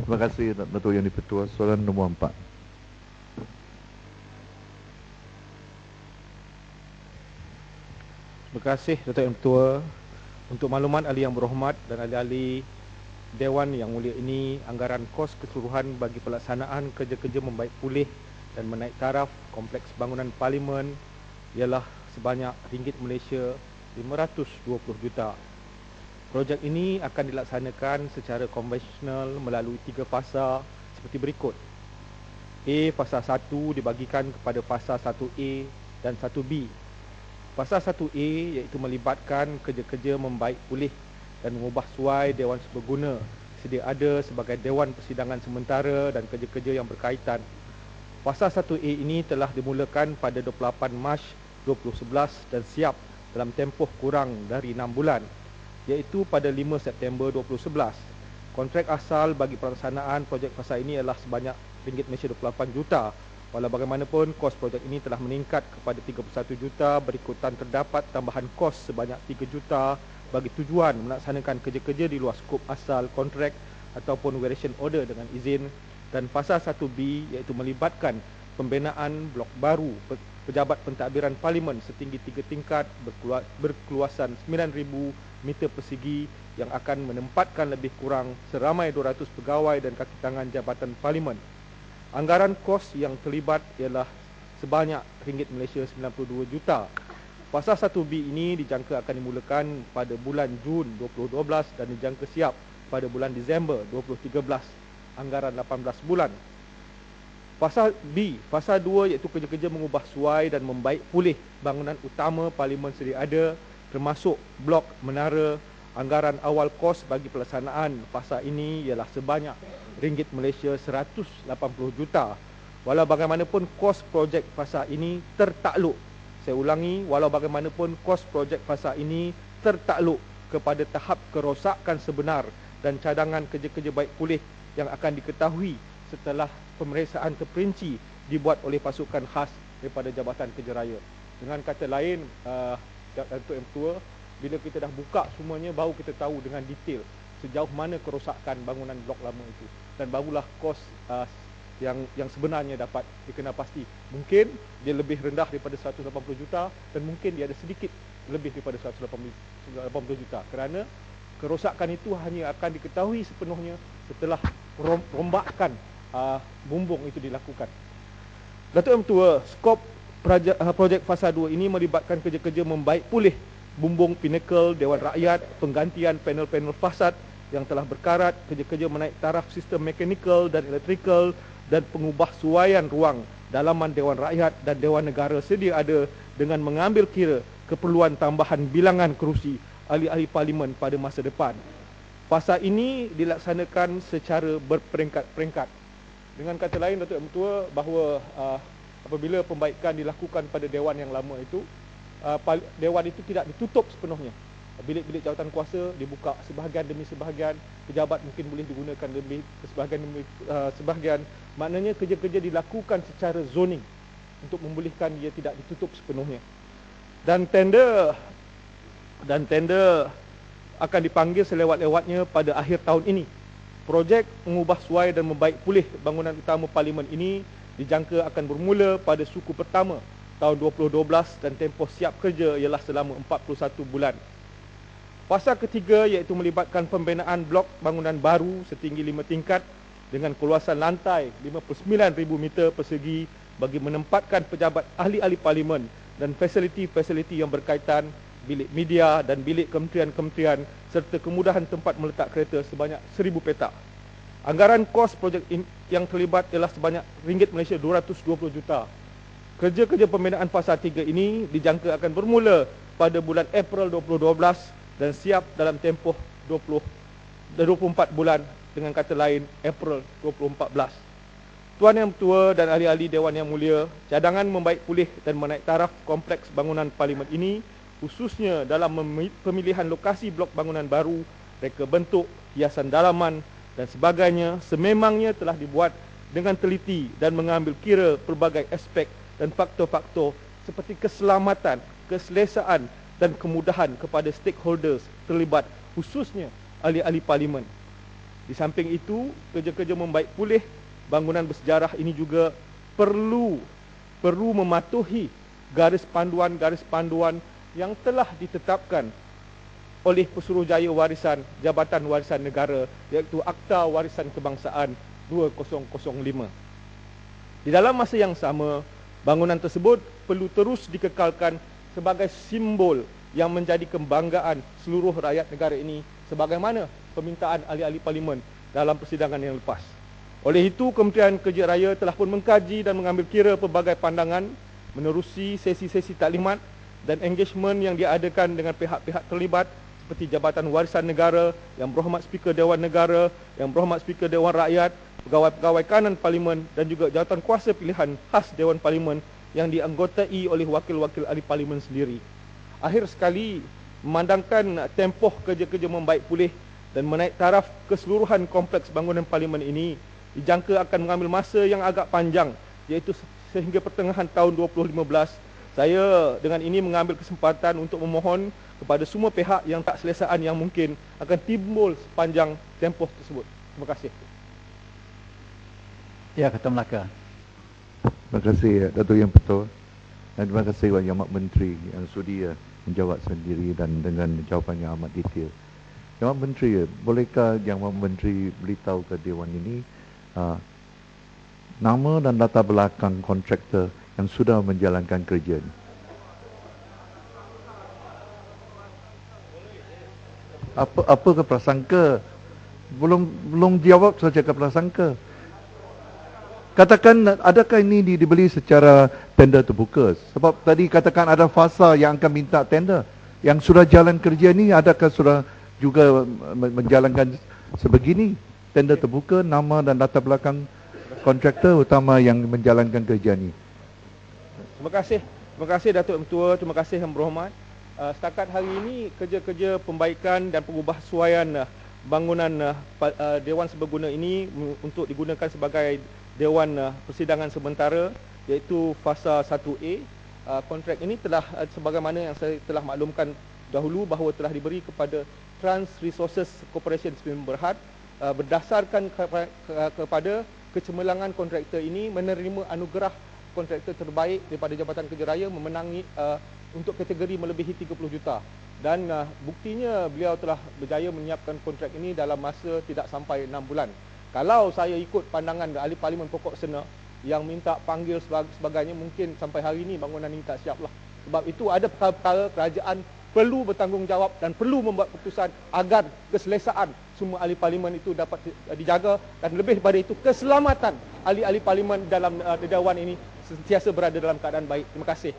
Terima kasih Datuk Yang di-Pertua. Soalan nombor 4. Terima kasih Datuk Yang Pertua. Untuk makluman ahli yang berhormat dan ahli-ahli Dewan Yang Mulia ini, anggaran kos keseluruhan bagi pelaksanaan kerja-kerja membaik pulih dan menaik taraf Kompleks Bangunan Parlimen ialah sebanyak ringgit Malaysia 520 juta. Projek ini akan dilaksanakan secara konvensional melalui 3 fasa seperti berikut. A. Fasa 1 dibagikan kepada fasa 1A dan 1B. Fasa 1A iaitu melibatkan kerja-kerja membaik pulih dan mengubah suai Dewan Serbaguna sedia ada sebagai Dewan Persidangan Sementara dan kerja-kerja yang berkaitan. Fasa 1A ini telah dimulakan pada 28 Mac 2011 dan siap dalam tempoh kurang dari 6 bulan, iaitu pada 5 September 2011. Kontrak asal bagi pelaksanaan projek fasa ini adalah sebanyak ringgit Malaysia 28 juta. Walau bagaimanapun, kos projek ini telah meningkat kepada 31 juta berikutan terdapat tambahan kos sebanyak 3 juta bagi tujuan melaksanakan kerja-kerja di luar skop asal kontrak ataupun variation order dengan izin. Dan fasa 1B iaitu melibatkan pembinaan blok baru pejabat pentadbiran Parlimen setinggi 3 tingkat berkeluasan 9,000 meter persegi yang akan menempatkan lebih kurang seramai 200 pegawai dan kaki tangan Jabatan Parlimen. Anggaran kos yang terlibat ialah sebanyak ringgit Malaysia 92 juta. Fasa 1B ini dijangka akan dimulakan pada bulan Jun 2012 dan dijangka siap pada bulan Disember 2013. Anggaran 18 bulan. Fasa B, fasa 2 iaitu kerja-kerja mengubah suai dan membaik pulih bangunan utama Parlimen sedia ada termasuk blok menara. Anggaran awal kos bagi pelaksanaan fasa ini ialah sebanyak ringgit Malaysia 180 juta. Walau bagaimanapun kos projek fasa ini tertakluk. Saya ulangi, walau bagaimanapun kos projek fasa ini tertakluk kepada tahap kerosakan sebenar dan cadangan kerja-kerja baik pulih yang akan diketahui setelah pemeriksaan terperinci dibuat oleh pasukan khas daripada Jabatan Kerja Raya. Dengan kata lain, Datuk Yang Tua, bila kita dah buka semuanya, baru kita tahu dengan detail sejauh mana kerosakan bangunan blok lama itu, dan barulah kos yang sebenarnya dapat dikenal pasti. Mungkin dia lebih rendah daripada 180 juta dan mungkin dia ada sedikit lebih daripada 180 juta, kerana kerosakan itu hanya akan diketahui sepenuhnya setelah rombakan bumbung itu dilakukan. Datuk Yang Tua, skop projek fasa 2 ini melibatkan kerja-kerja membaik pulih bumbung Pinnacle Dewan Rakyat, penggantian panel-panel fasad yang telah berkarat, kerja-kerja menaik taraf sistem mekanikal dan elektrikal dan pengubah suaian ruang dalaman Dewan Rakyat dan Dewan Negara sedia ada dengan mengambil kira keperluan tambahan bilangan kerusi ahli-ahli Parlimen pada masa depan. Fasa ini dilaksanakan secara berperingkat-peringkat. Dengan kata lain, Datuk Yang Tua, bahawa apabila pembaikan dilakukan pada Dewan yang lama itu, Dewan itu tidak ditutup sepenuhnya. Bilik-bilik jawatan kuasa dibuka sebahagian demi sebahagian, pejabat mungkin boleh digunakan lebih sebahagian demi sebahagian. Maknanya kerja-kerja dilakukan secara zoning untuk membolehkan ia tidak ditutup sepenuhnya. Dan tender akan dipanggil selewat-lewatnya pada akhir tahun ini. Projek mengubah suai dan membaik pulih bangunan utama Parlimen ini dijangka akan bermula pada suku pertama tahun 2012 dan tempoh siap kerja ialah selama 41 bulan. Fasa ketiga iaitu melibatkan pembinaan blok bangunan baru setinggi 5 tingkat dengan keluasan lantai 59,000 meter persegi bagi menempatkan pejabat ahli-ahli Parlimen dan fasiliti-fasiliti yang berkaitan, bilik media dan bilik kementerian-kementerian serta kemudahan tempat meletak kereta sebanyak 1,000 petak. Anggaran kos projek yang terlibat ialah sebanyak ringgit Malaysia 220 juta. Kerja-kerja pembinaan fasa 3 ini dijangka akan bermula pada bulan April 2012 dan siap dalam tempoh 24 bulan, dengan kata lain April 2014. Tuan Yang Tua dan ahli-ahli Dewan Yang Mulia, cadangan membaik pulih dan menaik taraf kompleks bangunan Parlimen ini, khususnya dalam pemilihan lokasi blok bangunan baru, reka bentuk, hiasan dalaman dan sebagainya, sememangnya telah dibuat dengan teliti dan mengambil kira pelbagai aspek dan faktor-faktor seperti keselamatan, keselesaan dan kemudahan kepada stakeholders terlibat, khususnya ahli-ahli Parlimen. Di samping itu, kerja-kerja membaik pulih bangunan bersejarah ini juga perlu mematuhi garis panduan yang telah ditetapkan oleh Pesuruhjaya Warisan Jabatan Warisan Negara, iaitu Akta Warisan Kebangsaan 2005. Di dalam masa yang sama, bangunan tersebut perlu terus dikekalkan sebagai simbol yang menjadi kebanggaan seluruh rakyat negara ini, sebagaimana permintaan ahli-ahli parlimen dalam persidangan yang lepas. Oleh itu, Kementerian Kerja Raya telah pun mengkaji dan mengambil kira pelbagai pandangan menerusi sesi-sesi taklimat dan engagement yang diadakan dengan pihak-pihak terlibat seperti Jabatan Warisan Negara, Yang Berhormat Speaker Dewan Negara, Yang Berhormat Speaker Dewan Rakyat, pegawai-pegawai kanan Parlimen dan juga jawatan kuasa pilihan khas Dewan Parlimen yang dianggotai oleh wakil-wakil ahli Parlimen sendiri. Akhir sekali, memandangkan tempoh kerja-kerja membaik pulih dan menaik taraf keseluruhan kompleks bangunan Parlimen ini dijangka akan mengambil masa yang agak panjang, iaitu sehingga pertengahan tahun 2015. Saya dengan ini mengambil kesempatan untuk memohon kepada semua pihak yang tak selesaan yang mungkin akan timbul sepanjang tempoh tersebut. Terima kasih. Ya, Ketua Melaka. Terima kasih Datuk Yang Betul, dan terima kasih kepada Yang Amat Menteri yang sudi menjawab sendiri dan dengan jawapan yang amat detail. Yang Amat Menteri, bolehkah Yang Amat Menteri beritahu ke Dewan ini nama dan latar belakang kontraktor yang sudah menjalankan kerja ini? Apa ke prasangka? Belum jawab saja ke prasangka. Katakan, adakah ini dibeli secara tender terbuka? Sebab tadi katakan ada fasa yang akan minta tender. Yang sudah jalan kerja ni, adakah sudah juga menjalankan sebegini? Tender terbuka, nama dan latar belakang kontraktor utama yang menjalankan kerja ni. Terima kasih Datuk Ketua, terima kasih Yang Berhormat. Setakat hari ini, kerja-kerja pembaikan dan pengubahsuaian bangunan Dewan Serbaguna ini untuk digunakan sebagai Dewan Persidangan Sementara, iaitu fasa 1A. Kontrak ini telah, sebagaimana yang saya telah maklumkan dahulu, bahawa telah diberi kepada Trans Resources Corporation Sdn Bhd berdasarkan kepada kecemerlangan kontraktor ini menerima anugerah kontraktor terbaik daripada Jabatan Kerja Raya, memenangi untuk kategori melebihi 30 juta. Dan buktinya beliau telah berjaya menyiapkan kontrak ini dalam masa tidak sampai 6 bulan. Kalau saya ikut pandangan ahli Parlimen Pokok Sena yang minta panggil sebagainya, mungkin sampai hari ini bangunan ini tak siap lah. Sebab itu ada perkara-perkara kerajaan perlu bertanggungjawab dan perlu membuat keputusan agar keselesaan semua ahli Parlimen itu dapat dijaga, dan lebih daripada itu keselamatan ahli-ahli Parlimen dalam Dewan ini sentiasa berada dalam keadaan baik. Terima kasih.